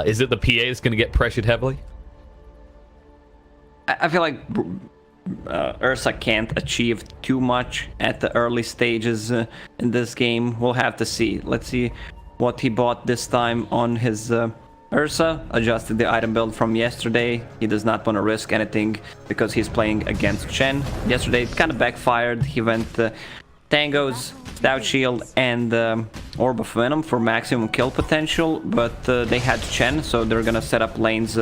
Is it the PA that's going to get pressured heavily? I feel like Ursa can't achieve too much at the early stages in this game. We'll have to see. Let's see what he bought this time on his Ursa. Adjusted the item build from yesterday. He does not want to risk anything because he's playing against Chen. Yesterday it kind of backfired. He went Tangos, Stout Shield, and Orb of Venom for maximum kill potential, but they had Chen, so they're gonna set up lanes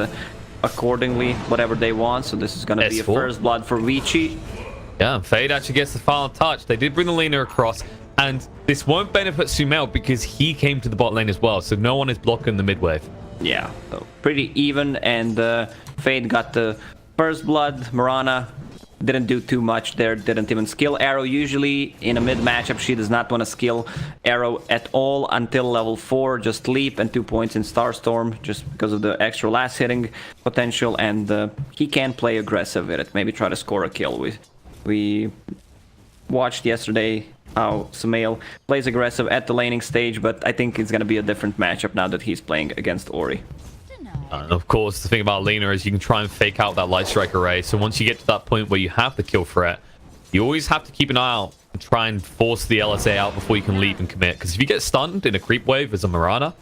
accordingly, whatever they want. So this is gonna be a first blood for Vici. Yeah, Fade actually gets the final touch. They did bring the laner across, and this won't benefit SumaiL because he came to the bot lane as well, so no one is blocking the mid wave. Yeah, so pretty even, and Fade got the first blood. Mirana didn't do too much there, didn't even skill Arrow. Usually in a mid matchup she does not want to skill Arrow at all until level 4, just leap and 2 points in Starstorm just because of the extra last hitting potential, and he can play aggressive with it, maybe try to score a kill. We watched yesterday how SumaiL plays aggressive at the laning stage, but I think it's going to be a different matchup now that he's playing against Ori. And of course, the thing about Lena is you can try and fake out that Light Strike array. So once you get to that point where you have the kill threat, you always have to keep an eye out and try and force the LSA out before you can leap and commit. Because if you get stunned in a creep wave as a Mirana,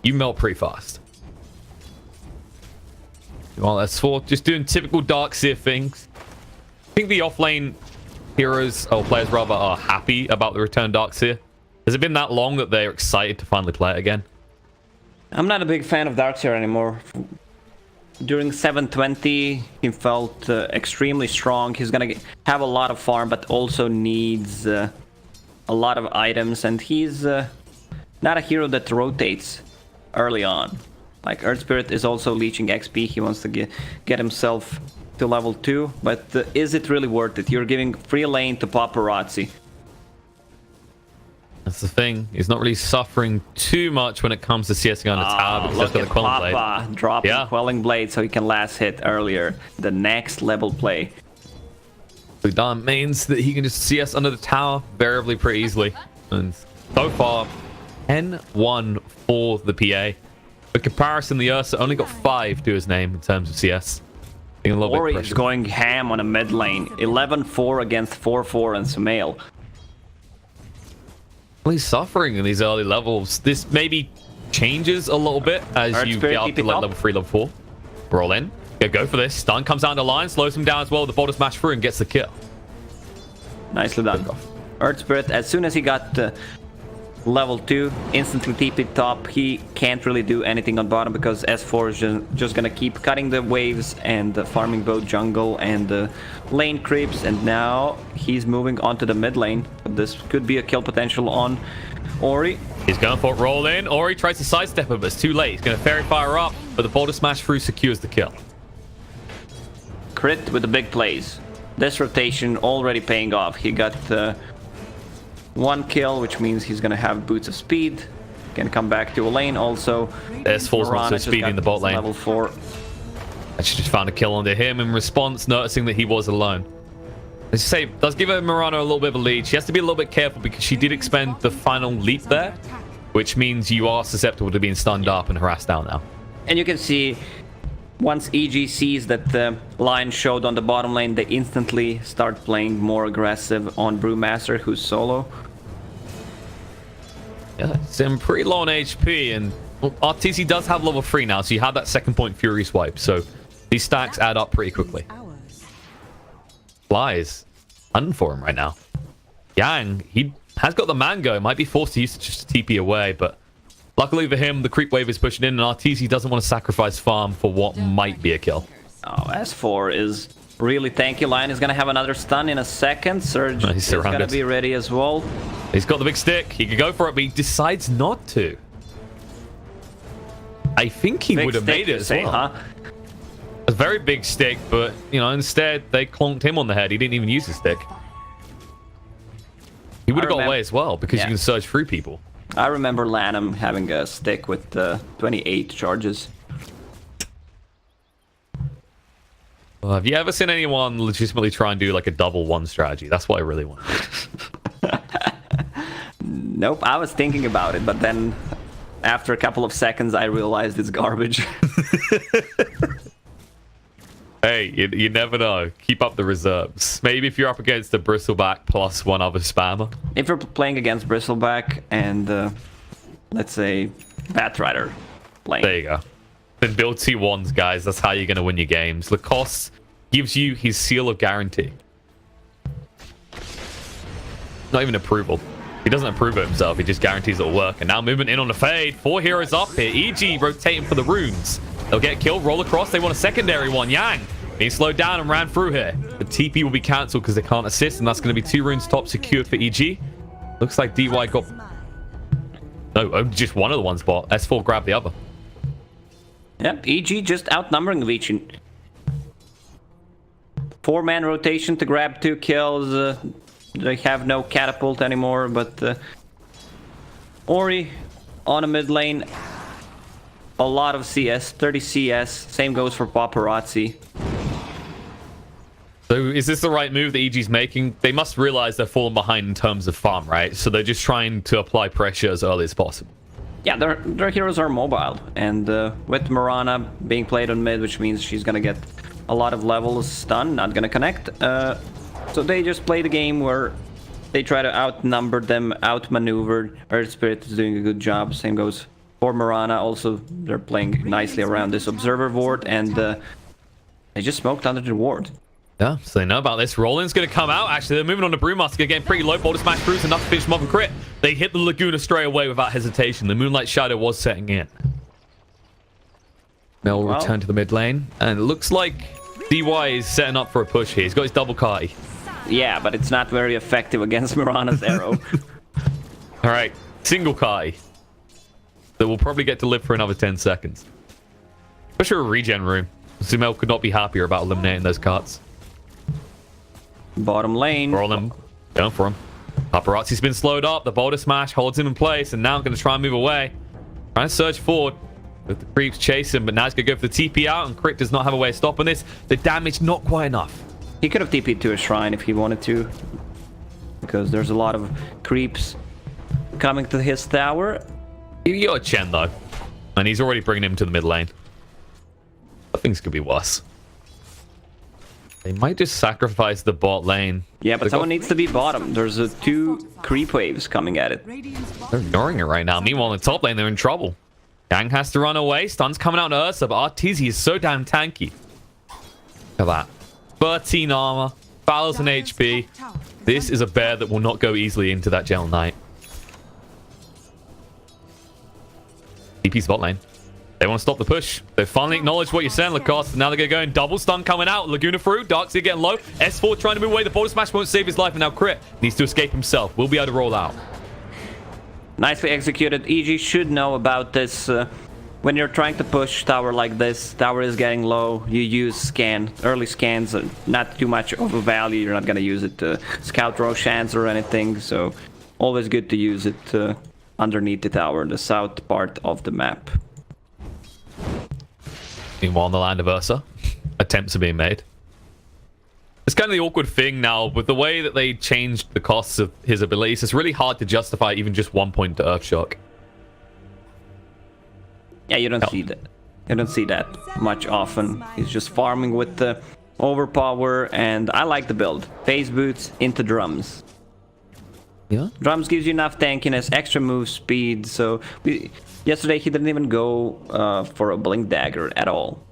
you melt pretty fast. Well, that's for just doing typical Darkseer things. I think the offlane heroes, or players rather, are happy about the return Darkseer. Has it been that long that they're excited to finally play it again? I'm not a big fan of Darkseer anymore. During 720, he felt extremely strong. He's gonna have a lot of farm, but also needs a lot of items, and he's not a hero that rotates early on. Like Earth Spirit is also leeching XP. He wants to get himself to level 2, but is it really worth it? You're giving free lane to Paparazzi. That's the thing. He's not really suffering too much when it comes to CSing on the tower because look he's got the Quelling Papa Blade. dropping Quelling Blade so he can last hit earlier. The next level play. That means that he can just CS under the tower variably pretty easily. And so far, 10-1 for the PA. For comparison, the Ursa only got 5 to his name in terms of CS. Ori is going ham on a mid lane. 11-4 against 4-4 and SumaiL. He's suffering in these early levels. This maybe changes a little bit as you get up to like level 3, level 4. Roll in. Go for this. Stun comes down the line, slows him down as well. The ball smash through and gets the kill. Nicely done. Earth Spirit, as soon as he got level 2, instantly TP top. He can't really do anything on bottom because S4 is just gonna keep cutting the waves and farming both jungle and lane creeps, and now he's moving on to the mid lane. This could be a kill potential on Ori. He's going for it, roll in. Ori tries to sidestep it, but it's too late. He's gonna fairy fire up, but the boulder smash through secures the kill. Crit with the big plays. This rotation already paying off. He got 1 kill, which means he's gonna have boots of speed. Can come back to a lane also. There's Force Monster speeding the bot lane. Level 4. Actually just found a kill onto him in response, noticing that he was alone. Let's say, does give Mirana a little bit of a lead. She has to be a little bit careful because she did expend the final leap there, which means you are susceptible to being stunned up and harassed down now. And you can see, once EG sees that the line showed on the bottom lane, they instantly start playing more aggressive on Brewmaster, who's solo. Yeah, it's pretty low on HP, and RTC does have level 3 now, so you have that second point Fury swipe, so these stacks add up pretty quickly. Fly is hunting for him right now. Yang, he has got the mango, might be forced to use it just to TP away, but luckily for him, the creep wave is pushing in, and RTC doesn't want to sacrifice farm for what might be a kill. Oh, S4 is really tanky. Lion is going to have another stun in a second. Surge is going to be ready as well. He's got the big stick. He could go for it, but he decides not to. I think he would have made it as well. Huh? A very big stick, but, you know, instead they clonked him on the head. He didn't even use his stick. He would have got away as well, because you can surge through people. I remember Lanham having a stick with 28 charges. Well, have you ever seen anyone legitimately try and do like a double one strategy? That's what I really want. Nope, I was thinking about it, but then after a couple of seconds, I realized it's garbage. Hey, you never know. Keep up the reserves. Maybe if you're up against a Bristleback plus one other spammer. If you're playing against Bristleback and, let's say, Batrider playing. There you go. Then build T1s, guys. That's how you're going to win your games. Lacoste gives you his seal of guarantee. Not even approval. He doesn't approve of himself. He just guarantees it'll work. And now movement in on the fade. 4 heroes up here. EG rotating for the runes. They'll get killed. Roll across. They want a secondary one. Yang. He slowed down and ran through here. The TP will be cancelled because they can't assist. And that's going to be 2 runes top secured for EG. Looks like DY got... No, just one of the ones bought. S4 grabbed the other. Yep, EG just outnumbering Vici. 4-man rotation to grab 2 kills. They have no catapult anymore, but Ori on a mid lane. A lot of CS, 30 CS. Same goes for Paparazzi. So is this the right move that EG's making? They must realize they're falling behind in terms of farm, right? So they're just trying to apply pressure as early as possible. Yeah, their heroes are mobile. And with Mirana being played on mid, which means she's going to get a lot of levels stunned, not going to connect. So they just play the game where they try to outnumber them, outmaneuver. Earth Spirit is doing a good job. Same goes for Mirana. Also, they're playing nicely around this Observer ward, and they just smoked under the ward. Yeah, so they know about this. Roland's going to come out. Actually, they're moving on to Brewmaster again. Pretty low. Boulder Smash through's enough to finish him off and crit. They hit the Laguna straight away without hesitation. The Moonlight Shadow was setting in. Mel will return to the mid lane. And it looks like DY is setting up for a push here. He's got his double Kai. Yeah, but it's not very effective against Mirana's arrow. All right, single Kai. That will probably get to live for another 10 seconds. Especially a regen room. SumaiL could not be happier about eliminating those carts. Bottom lane. For all them, going for him. Paparazzi's been slowed up. The Boulder Smash holds him in place, and now going to try and move away. Trying to surge forward. With the creeps chase him, but now he's going to go for the TP out, and Crit does not have a way of stopping this. The damage not quite enough. He could have TP'd to a shrine if he wanted to, because there's a lot of creeps coming to his tower. You got a Chen, though, and he's already bringing him to the mid lane. Things could be worse. They might just sacrifice the bot lane. Yeah, but someone needs to be bottom. There's 2 creep waves coming at it. They're ignoring it right now. Meanwhile, in the top lane, they're in trouble. Yang has to run away. Stun's coming out to Ursa, but Arteezy is so damn tanky. Look at that. 13 armor, 1,000 HP. This is a bear that will not go easily into that Gel Knight. TP's bot lane. They want to stop the push. They finally acknowledged what you're saying, Lacoste. Now they're going to go in double stun coming out. Laguna through. Darkseid getting low. S4 trying to move away. The Boulder Smash won't save his life, and now Crit needs to escape himself. We'll be able to roll out. Nicely executed. EG should know about this. When you're trying to push tower like this, tower is getting low, you use scan. Early scans are not too much of a value. You're not going to use it to scout Roshans or anything, so always good to use it underneath the tower, the south part of the map. Meanwhile, in the land of Ursa, attempts are being made. It's kind of the awkward thing now with the way that they changed the costs of his abilities. It's really hard to justify even just 1 point to Earthshock. Yeah, you don't see that. You don't see that much often. He's just farming with the overpower, and I like the build. Phase boots into drums. Yeah. Drums gives you enough tankiness, extra move speed. So yesterday he didn't even go for a blink dagger at all.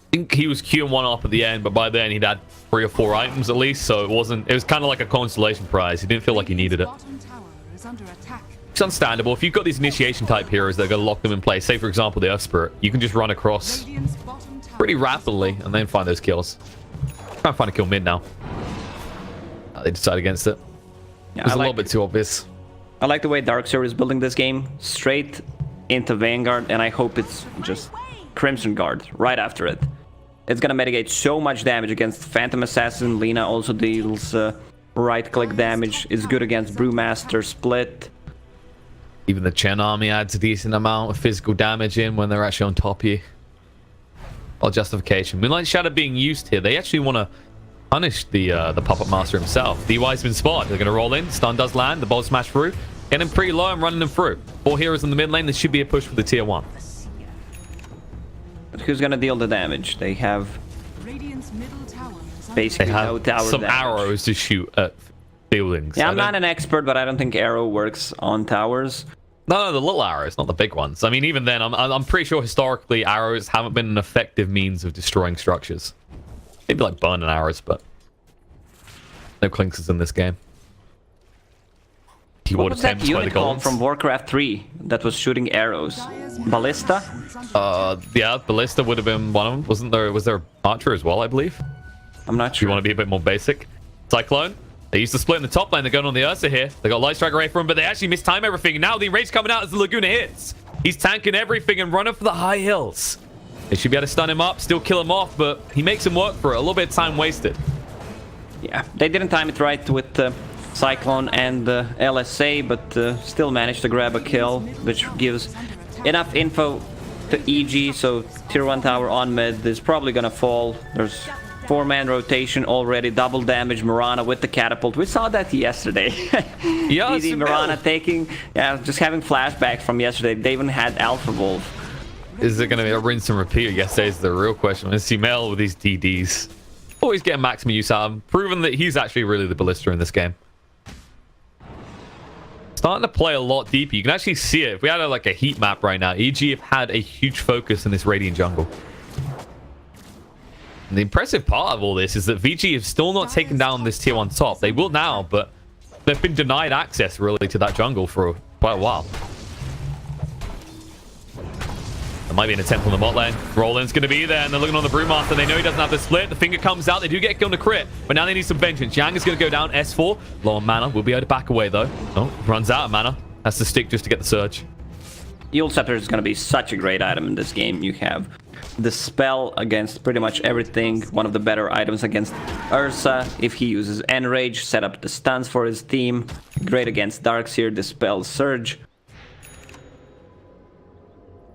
I think he was queuing one up at the end, but by then he'd had 3 or 4 items at least, so it was kind of like a consolation prize. He didn't feel like he needed it. It's understandable. If you've got these initiation type heroes that are going to lock them in place, say for example the Earth Spirit, you can just run across pretty rapidly and then find those kills. Try and find a kill mid now. They decide against it. Yeah, it was a little bit too obvious. I like the way Darkseid is building this game. Straight into Vanguard, and I hope it's just Crimson Guard right after it. It's gonna mitigate so much damage against Phantom Assassin. Lina also deals right-click damage. It's good against Brewmaster Split. Even the Chen army adds a decent amount of physical damage in when they're actually on top of you. Well, justification. Moonlight Shadow being used here. They actually want to punish the Puppet Master himself. DY's been spotted. They're going to roll in. Stun does land. The Bolt Smash through. Getting pretty low and running them through. 4 heroes in the mid lane. This should be a push for the tier 1. But who's gonna deal the damage? They have Radiant's middle tower is basically They have no tower some damage. arrows to shoot at buildings. Yeah, I I'm don't- not an expert, but I don't think arrow works on towers. No, the little arrows, not the big ones. I mean, even then, I'm pretty sure historically arrows haven't been an effective means of destroying structures. Maybe like burning arrows, but no clinkers in this game. What was that unit called from Warcraft 3 that was shooting arrows? Ballista? Yeah, Ballista would have been one of them. Wasn't there? Was there Archer as well, I believe? I'm not If you sure. want to be a bit more basic. Cyclone. They used to split in the top lane. They're going on the Ursa here. They got Light Strike Array for him, but they actually mistime everything. And now the enrage coming out as the Laguna hits. He's tanking everything and running for the high hills. They should be able to stun him up, still kill him off, but he makes him work for it. A little bit of time wasted. Yeah, they didn't time it right with Cyclone and LSA, but still managed to grab a kill, which gives enough info to EG, so tier 1 tower on mid is probably gonna fall. There's 4-man rotation already, double damage. Mirana with the catapult. We saw that yesterday. Yeah, Easy SumaiL. Mirana taking, yeah, just having flashbacks from yesterday. They even had Alpha Wolf. Is it going to be a rinse and repeat? Yesterday is the real question. Is SumaiL with these DDs always getting maximum use out of him? Proven that he's actually really the ballista in this game. Starting to play a lot deeper. You can actually see it. If we had like a heat map right now, EG have had a huge focus in this Radiant jungle. And the impressive part of all this is that Vici have still not taken down this tier 1 top. They will now, but they've been denied access really to that jungle for quite a while. There might be an attempt on the bot lane. Roland's going to be there, and they're looking on the Brewmaster. They know he doesn't have the split. The finger comes out. They do get a kill on the crit, but now they need some vengeance. Yang is going to go down. S4. Low on mana. Will be able to back away, though. Oh, runs out of mana. Has to stick just to get the surge. Eul Scepter is going to be such a great item in this game. You have the spell against pretty much everything. One of the better items against Ursa. If he uses Enrage, set up the stuns for his team. Great against Darkseer, Dispel, Surge.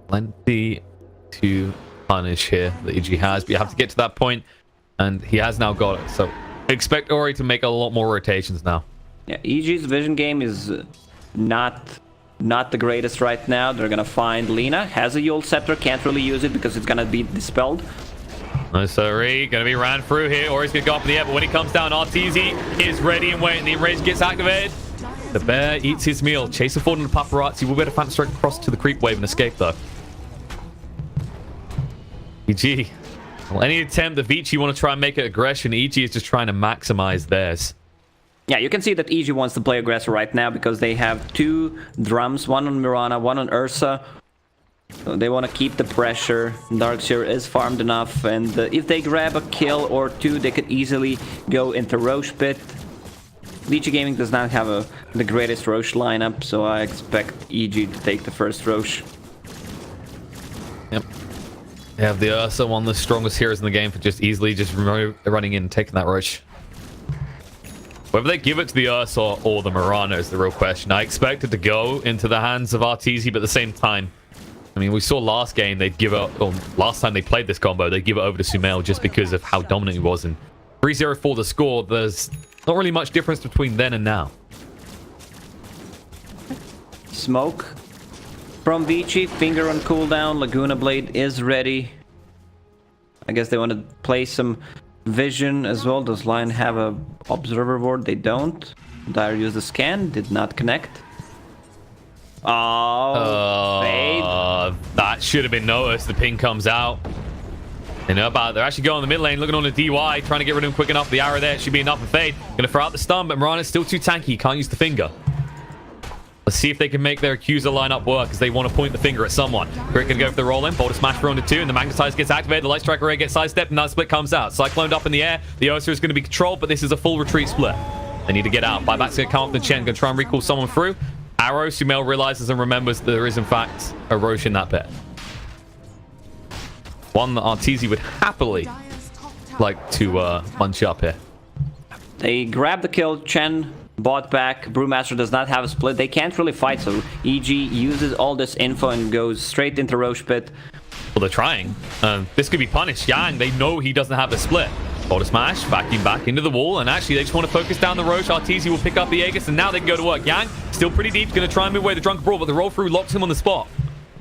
Plenty to punish here that EG has, but you have to get to that point, and he has now got it. So expect Ori to make a lot more rotations now. Yeah, EG's vision game is not the greatest right now. They're gonna find Lina. Has a Eul Scepter, can't really use it because it's gonna be dispelled. No, sorry, gonna be ran through here. Ori's gonna go up in the air, but when he comes down, RTZ is ready and waiting. The enrage gets activated. The bear eats his meal. Chaser forward on the paparazzi. Will be able to phantom strike across to the creep wave and escape though. EG. Well, any attempt that Vici want to try and make it aggression, EG is just trying to maximize theirs. Yeah, you can see that EG wants to play aggressor right now because they have 2 drums, one on Mirana, one on Ursa. So they want to keep the pressure. Darkseer is farmed enough, and if they grab a kill or 2, they could easily go into Roche Pit. Vici Gaming does not have the greatest Roche lineup, so I expect EG to take the first Roche. Yep. They have the Ursa, one of the strongest heroes in the game, for just easily just running in and taking that Roche. Whether they give it to the Ursa or the Mirana is the real question. I expect it to go into the hands of RTZ, but at the same time, I mean, we saw last game they'd give it, or last time they played this combo, they'd give it over to SumaiL just because of how dominant he was. And 3-0 for the score, there's not really much difference between then and now. Smoke from Vici, finger on cooldown, Laguna Blade is ready. I guess they want to play some vision as well. Does Lion have a observer ward? They don't. Dire used the scan, did not connect. Oh, Fade. That should have been noticed. The ping comes out. They know about it. They're actually going on the mid lane, looking on the DY, trying to get rid of him quick enough. The arrow there should be enough for Fade. Gonna throw out the stun, but Mirana's still too tanky. Can't use the finger. Let's see if they can make their accuser lineup work as they want to point the finger at someone. Grit can go for the roll in. Boulder smash for onto 2, and the Magnetize gets activated. The Light Strike Array gets sidestepped, and that split comes out. Cycloned up in the air. The Ursa is going to be controlled, but this is a full retreat split. They need to get out. Buyback's going to come up the Chen. Going to try and recall someone through. Arrow, SumaiL realizes and remembers that there is, in fact, a Roche in that pit. One that Arteezy would happily like to munch up here. They grab the kill. Chen bought back. Brewmaster does not have a split. They can't really fight, so EG uses all this info and goes straight into Roche Pit. Well, they're trying. This could be punished. Yang, they know he doesn't have a split. Auto smash, vacuum back into the wall, and actually they just want to focus down the Roche. Arteezy will pick up the Aegis, and now they can go to work. Yang, still pretty deep, going to try and move away the Drunken Brawl, but the roll through locks him on the spot.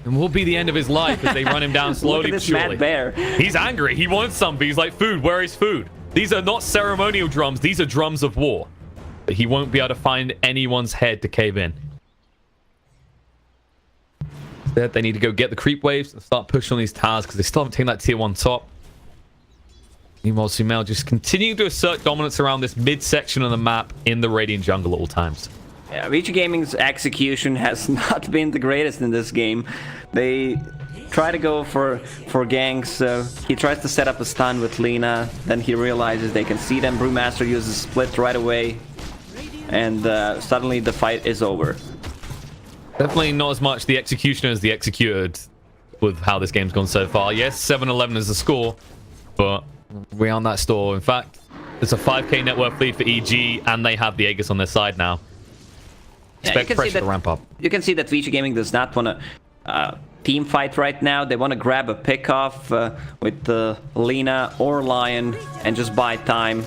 And will be the end of his life as they run him down slowly. Look at but this surely. mad bear. He's angry. He wants something. He's like, food, where is food? These are not ceremonial drums. These are drums of war. But he won't be able to find anyone's head to cave in. Instead, they need to go get the creep waves and start pushing on these towers because they still haven't taken that tier 1 top. Meanwhile, SumaiL just continuing to assert dominance around this mid-section of the map in the Radiant jungle at all times. Yeah, Vici Gaming's execution has not been the greatest in this game. They try to go for ganks. He tries to set up a stun with Lina. Then he realizes they can see them. Brewmaster uses split right away. And suddenly the fight is over. Definitely not as much the executioner as the executed with how this game's gone so far. Yes, 7-11 is the score, but we aren't that store. In fact, it's a 5k net worth lead for EG, and they have the Aegis on their side now. Expect pressure to ramp up. You can see that Vici Gaming does not want to team fight right now. They want to grab a pick-off with Lina or Lion and just buy time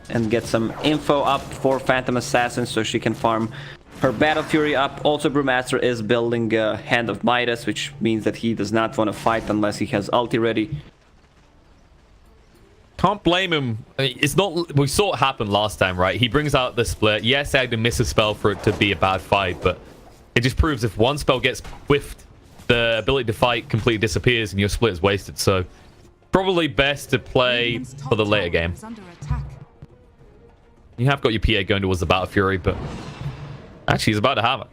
and get some info up for Phantom Assassin so she can farm her Battle Fury up. Also, Brewmaster is building Hand of Midas, which means that he does not want to fight unless he has ulti ready. Can't blame him. It's not. We saw it happen last time, right? He brings out the split. Yes, I had to miss a spell for it to be a bad fight, but it just proves if one spell gets whiffed, the ability to fight completely disappears and your split is wasted. So probably best to play for the later game. You have got your PA going towards the Battle Fury, but actually he's about to have it.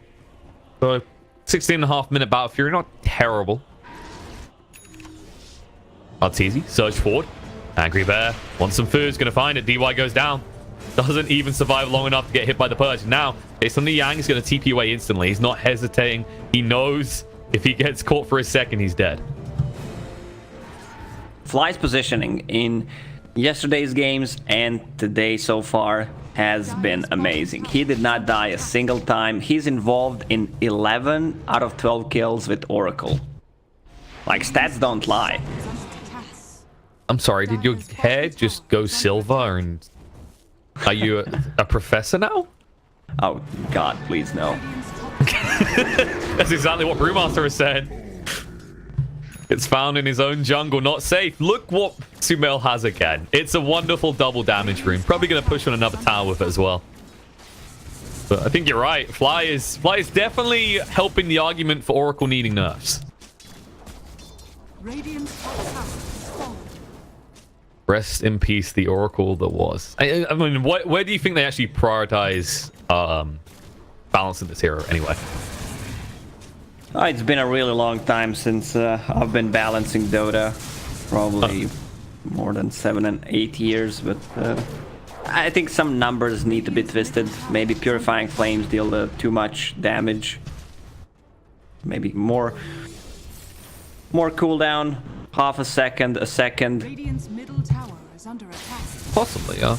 So 16.5 minute Battle Fury, not terrible. Arteezy, surge forward. Angry Bear wants some food, is going to find it. DY goes down. Doesn't even survive long enough to get hit by the Purge. Now, based on the Yang, he's going to TP away instantly. He's not hesitating. He knows if he gets caught for a second, he's dead. Fly's positioning in yesterday's games and today so far has been amazing. He did not die a single time. He's involved in 11 out of 12 kills with Oracle. Like, stats don't lie. I'm sorry, did your hair just go silver and are you a professor now? Oh god, please no. That's exactly what Brewmaster has said. It's found in his own jungle, not safe. Look what SumaiL has again. It's a wonderful double damage rune. Probably going to push on another tower with it as well. But I think you're right. Fly is definitely helping the argument for Oracle needing nerfs. Rest in peace, the Oracle that was. I mean, where do you think they actually prioritize balance in this hero anyway? It's been a really long time since I've been balancing Dota. Probably more than 7 and 8 years, but I think some numbers need to be twisted. Maybe Purifying Flames deal too much damage. Maybe more cooldown. Half a second, a second. Radiant's middle tower is under attack. Possibly, yeah.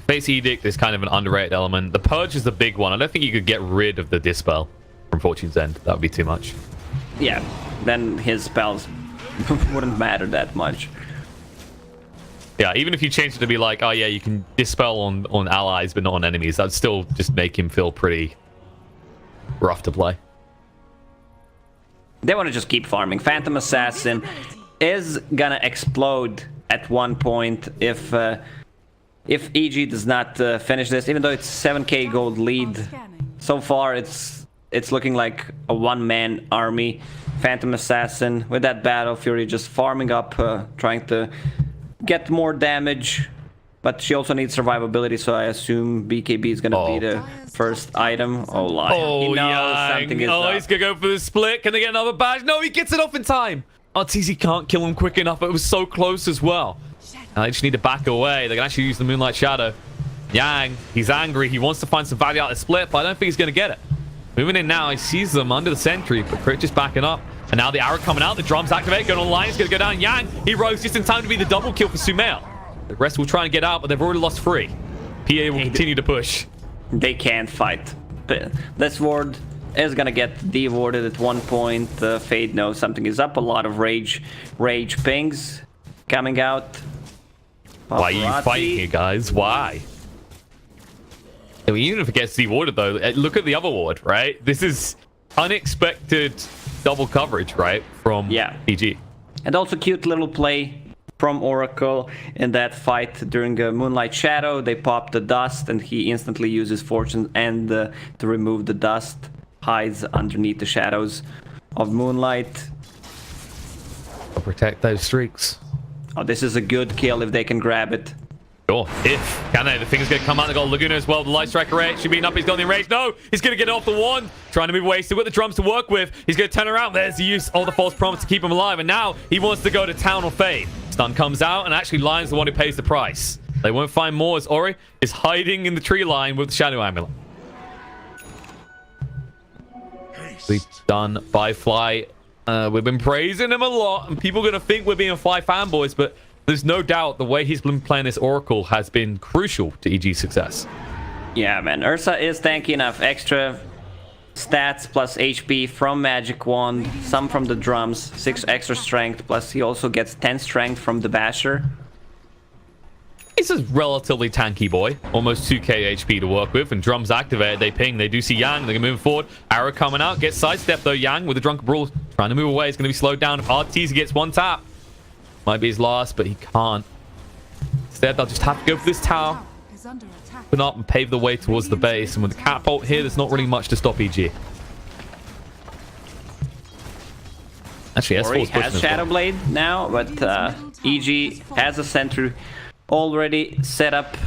Face Edict is kind of an underrated element. The Purge is the big one. I don't think you could get rid of the Dispel from Fortune's End. That would be too much. Yeah, then his spells wouldn't matter that much. Yeah, even if you change it to be like, oh yeah, you can Dispel on allies but not on enemies, that'd still just make him feel pretty rough to play. They want to just keep farming. Phantom Assassin is gonna explode at one point if EG does not finish this. Even though it's 7k gold lead, so far it's looking like a one-man army. Phantom Assassin with that Battle Fury just farming up, trying to get more damage. But she also needs survivability, so I assume BKB is gonna be the first item. Oh, Lion. He knows something is up. He's gonna go for the split. Can they get another badge? No, he gets it off in time. Arteezy can't kill him quick enough. It was so close as well. Now they just need to back away. They can actually use the Moonlight Shadow. Yang, he's angry. He wants to find some value out of the split, but I don't think he's gonna get it. Moving in now, he sees them under the sentry, but Crit just backing up. And now the arrow coming out, the drums activate, going online, he's gonna go down. Yang, he rose just in time to be the double kill for SumaiL. The rest will try and get out, but they've already lost 3. PA will continue to push. They can't fight. This ward is gonna get dewarded at one point. Fade knows something is up. A lot of rage pings coming out. Why are you Paparazzi. fighting here, guys? Why? I mean, even if it gets dewarded, though, look at the other ward, right? This is unexpected double coverage, right? From PG. And also cute little play from Oracle in that fight during a Moonlight Shadow. They pop the dust and he instantly uses Fortune and to remove the dust. Hides underneath the shadows of Moonlight. I'll protect those streaks. Oh, this is a good kill if they can grab it. Sure. If can they? The thing's going to come out. They got Laguna as well. The light strike array should be up. He's got the enrage. No, he's going to get off the one. Trying to move away. Still got the drums to work with. He's going to turn around. There's the use of the false promise to keep him alive. And now he wants to go to town or fade. Stun comes out, and actually Lion's the one who pays the price. They won't find more as Ori is hiding in the tree line with the Shadow Amulet. Done by Fly. We've been praising him a lot, and people are going to think we're being Fly fanboys, but there's no doubt the way he's been playing this Oracle has been crucial to EG's success. Yeah, man. Ursa is tanky enough. Extra stats plus HP from Magic Wand, some from the drums, 6 extra strength, plus he also gets 10 strength from the Basher. He's a relatively tanky boy, almost 2k HP to work with, and drums activated, they ping, they do see Yang, they're gonna move forward. Arrow coming out, gets sidestepped though. Yang with the Drunken Brawl, trying to move away, it's gonna be slowed down. If RTZ gets one tap, might be his last, but he can't. Instead, they'll just have to go for this tower, open up and pave the way towards the base, and with the catapult here, there's not really much to stop EG. Actually, Ori S4's has Shadow Blade now, but EG has a sentry already set up.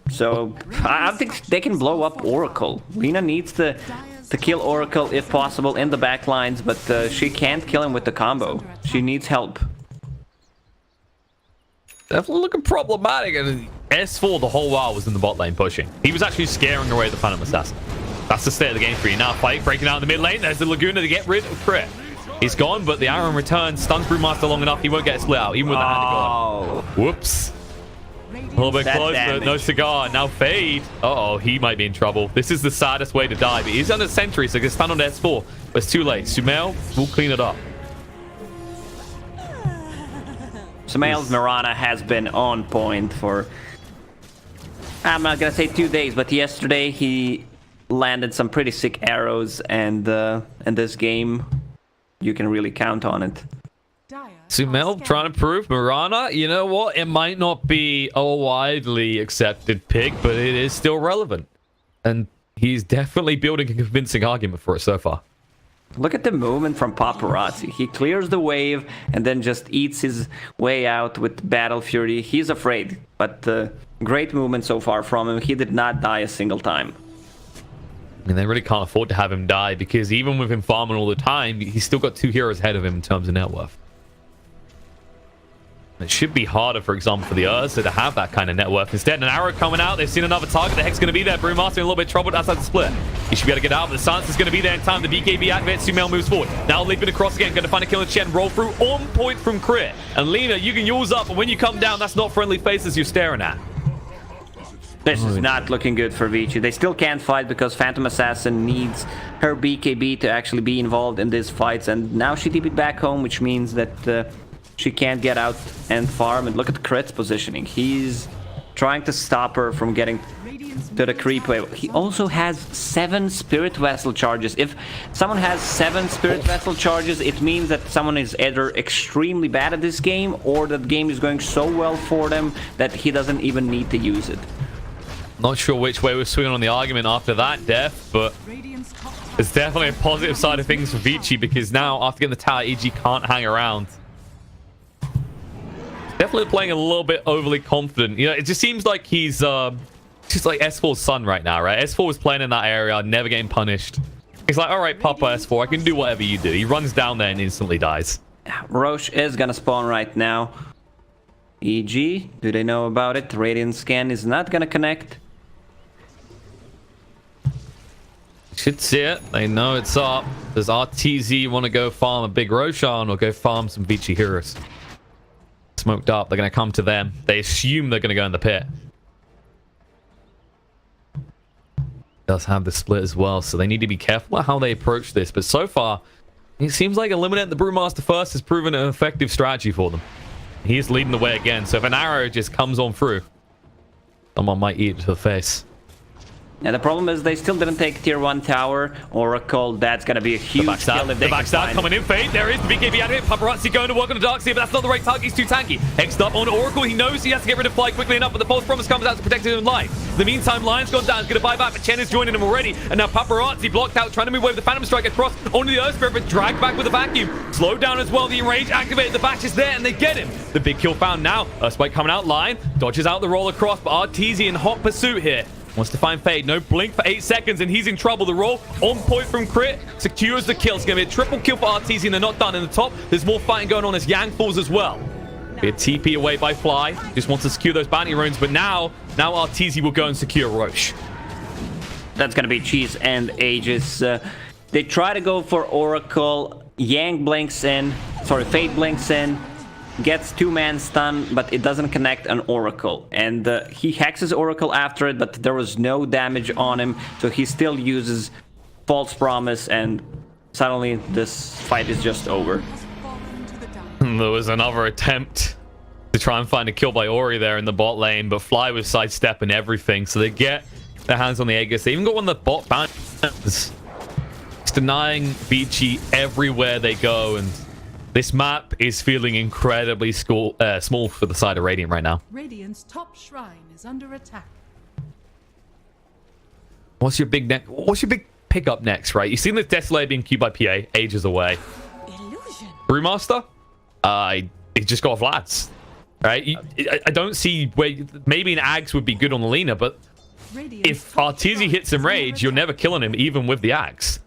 So I think they can blow up Oracle. Lina needs to kill Oracle if possible in the back lines, but she can't kill him with the combo. She needs help. Definitely looking problematic. And S4 the whole while was in the bot lane pushing. He was actually scaring away the Phantom Assassin. That's the state of the game for you. Now fight breaking out in the mid lane. There's the Laguna to get rid of Crit. He's gone, but the Iron returns. Stuns Brewmaster long enough. He won't get split out, even with the hand of God. Whoops. A little bit close, but no cigar. Now Fade. Uh-oh, he might be in trouble. This is the saddest way to die, but he's under Sentry, so he can stand on S4. But it's too late. SumaiL will clean it up. SumaiL's Mirana has been on point for, I'm not gonna say 2 days, but yesterday he landed some pretty sick arrows, and in this game you can really count on it. SumaiL trying to prove Mirana, you know what? It might not be a widely accepted pick, but it is still relevant. And he's definitely building a convincing argument for it so far. Look at the movement from Paparazzi. He clears the wave and then just eats his way out with Battle Fury. He's afraid, but great movement so far from him. He did not die a single time. I mean, they really can't afford to have him die, because even with him farming all the time, he's still got 2 heroes ahead of him in terms of net worth. It should be harder, for example, for the Ursa to have that kind of net worth. Instead, an arrow coming out. They've seen another target. The Hex going to be there. Brewmaster in a little bit troubled outside the split. He should be able to get out, but the silence is going to be there in time. The BKB activates. SumaiL moves forward. Now leaping across again. Going to find a kill in Chen. Roll through on point from Crit. And Lina, you can yours up, but when you come down, that's not friendly faces you're staring at. This is not looking good for Vici. They still can't fight because Phantom Assassin needs her BKB to actually be involved in these fights. And now she TP'd back home, which means that she can't get out and farm. And look at Crit's positioning. He's trying to stop her from getting to the creep wave. He also has 7 Spirit Vessel charges. If someone has 7 Spirit Vessel charges, it means that someone is either extremely bad at this game, or that game is going so well for them that he doesn't even need to use it. Not sure which way we're swinging on the argument after that death, but it's definitely a positive side of things for Vici, because now after getting the tower, EG can't hang around. Definitely playing a little bit overly confident. You know, it just seems like he's just like S4's son right now, right? S4 was playing in that area, never getting punished. He's like, all right, Papa S4, I can do whatever you do. He runs down there and instantly dies. Roche is gonna spawn right now. EG, do they know about it? Radiant Scan is not gonna connect. Should see it. They know it's up. Does RTZ want to go farm a big Roshan or go farm some Vici heroes? Smoked up. They're going to come to them. They assume they're going to go in the pit. Does have the split as well, so they need to be careful about how they approach this. But so far, it seems like eliminating the Brewmaster first has proven an effective strategy for them. He's leading the way again. So if an arrow just comes on through, someone might eat it to the face. Yeah, the problem is they still didn't take tier 1 tower. Oracle, that's gonna be a huge kill if The they can backstab find coming in. Fade. There is the BKB out of it. Paparazzi going to work on the Darkseer, but that's not the right target. He's too tanky. Hexed up on Oracle. He knows he has to get rid of Fly quickly enough, but the false promise comes out to protect him in life. In the meantime, Lion's gone down. He's going to buy back, but Chen is joining him already. And now Paparazzi blocked out, trying to move away with the Phantom Strike across onto the Earth Spirit, but dragged back with the vacuum. Slowed down as well. The enrage activated. The batch is there, and they get him. The big kill found now. Earthspike coming out. Lion dodges out the roll across, but Arteezy in hot pursuit here. Wants to find Fade. No blink for 8 seconds, and he's in trouble. The roll on point from Crit secures the kill. It's going to be a triple kill for Arteezy, and they're not done. In the top, there's more fighting going on as Yang falls as well. Be a TP away by Fly. Just wants to secure those bounty runes, but now Arteezy will go and secure Roche. That's gonna be Cheese and Aegis. They try to go for Oracle. Yang blinks in. Sorry, Fade blinks in. Gets 2-man stun, but it doesn't connect an Oracle. And he hexes Oracle after it, but there was no damage on him. So he still uses False Promise, and suddenly this fight is just over. Has fallen to the dark. There was another attempt to try and find a kill by Ori there in the bot lane, but Fly was sidestepping everything. So they get their hands on the Aegis. They even got one of the bot bounties. It's denying Vici everywhere they go, and this map is feeling incredibly small for the side of Radiant right now. Radiant's top shrine is under attack. What's your big pickup next, right? You've seen this Desolator being queued by PA ages away. Illusion. Brewmaster? He just got Vlads. Right? I don't see where... Maybe an Axe would be good on the Lina, but Radiant's if top Arteezy shrine hits him is under Rage, you're attack. never killing him, even with the Axe.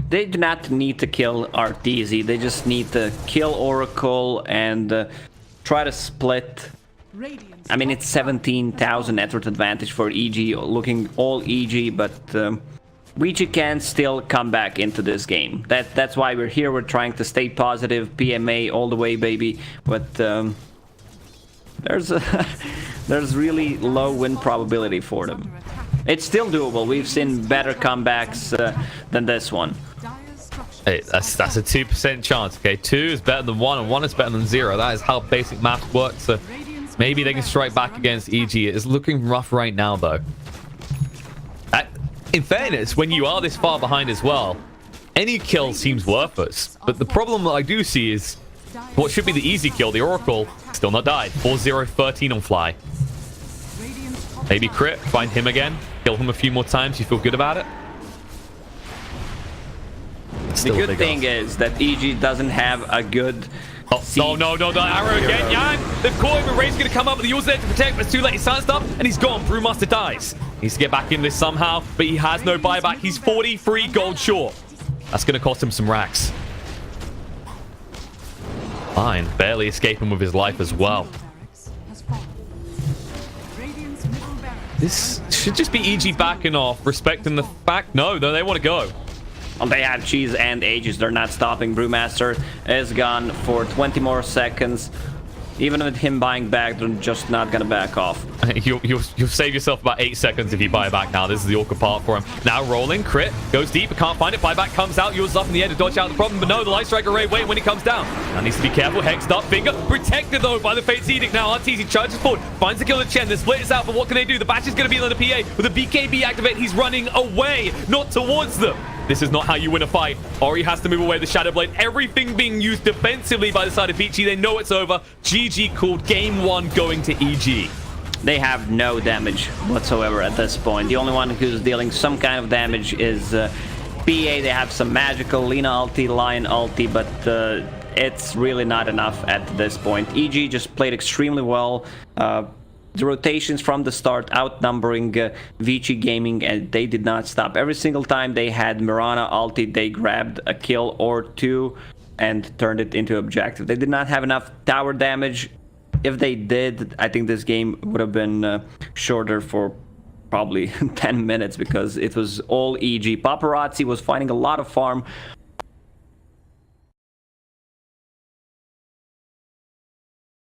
They do not need to kill Arteezy. They just need to kill Oracle and try to split. Radiant's I mean, top it's shrine 17,000 net worth advantage for EG, looking all EG, but Vici can still come back into this game. That's why we're here. We're trying to stay positive, PMA all the way, baby. But there's really low win probability for them. under attack. It's still doable. We've seen better comebacks than this one. Dire's structures Hey, that's a 2% chance, okay? 2 is better than 1, and 1 is better than 0. That is how basic maths work. So maybe they can strike back against EG. It's looking rough right now, though. In fairness, when you are this far behind as well, any kill seems worthless. But the problem that I do see is what should be the easy kill, the Oracle, still not died. 4-0-13 on Fly. Radiant's top Maybe shrine Crit, find him again, kill him a few more times. You feel good about it? The good thing is that EG doesn't have a good... Oh, no, the arrow again. Yang, they've caught him, and Ray's going to come up, but he was there to protect, but it's too late. He's silenced up, and he's gone. Brewmaster dies. He needs to get back in this somehow, but he has no buyback. He's 43 gold short. That's going to cost him some racks. Fine, barely escaping with his life as well. middle barracks has fallen. Radiant's middle barracks This should just be EG backing off, respecting the fact. No, they want to go. Well, they have Cheese and Aegis. They're not stopping. Brewmaster is gone for 20 more seconds. Even with him buying back, they're just not going to back off. You'll save yourself about 8 seconds if you buy back now. This is the awkward part for him. Now rolling, Crit, goes deep, but can't find it. Buyback comes out, yours up in the air to dodge out the problem, but no, the Light Strike Array wait when he comes down. Now needs to be careful, hexed up, finger, protected though by the Fate's Edict. Now Arteezy charges forward, finds the kill of Chen, the split is out, but what can they do? The batch is going to be on the PA. With a BKB activate, he's running away, not towards them. This is not how you win a fight. Ori has to move away the Shadow Blade. Everything being used defensively by the side of Vici. They know it's over. GG called game 1 going to EG. They have no damage whatsoever at this point. The only one who's dealing some kind of damage is PA. They have some magical Lina ulti, Lion ulti, but it's really not enough at this point. EG just played extremely well. The rotations from the start outnumbering Vici Gaming, and they did not stop. Every single time they had Mirana ulti, they grabbed a kill or two and turned it into objective. They did not have enough tower damage. If they did, I think this game would have been shorter for probably 10 minutes because it was all EG. Paparazzi was finding a lot of farm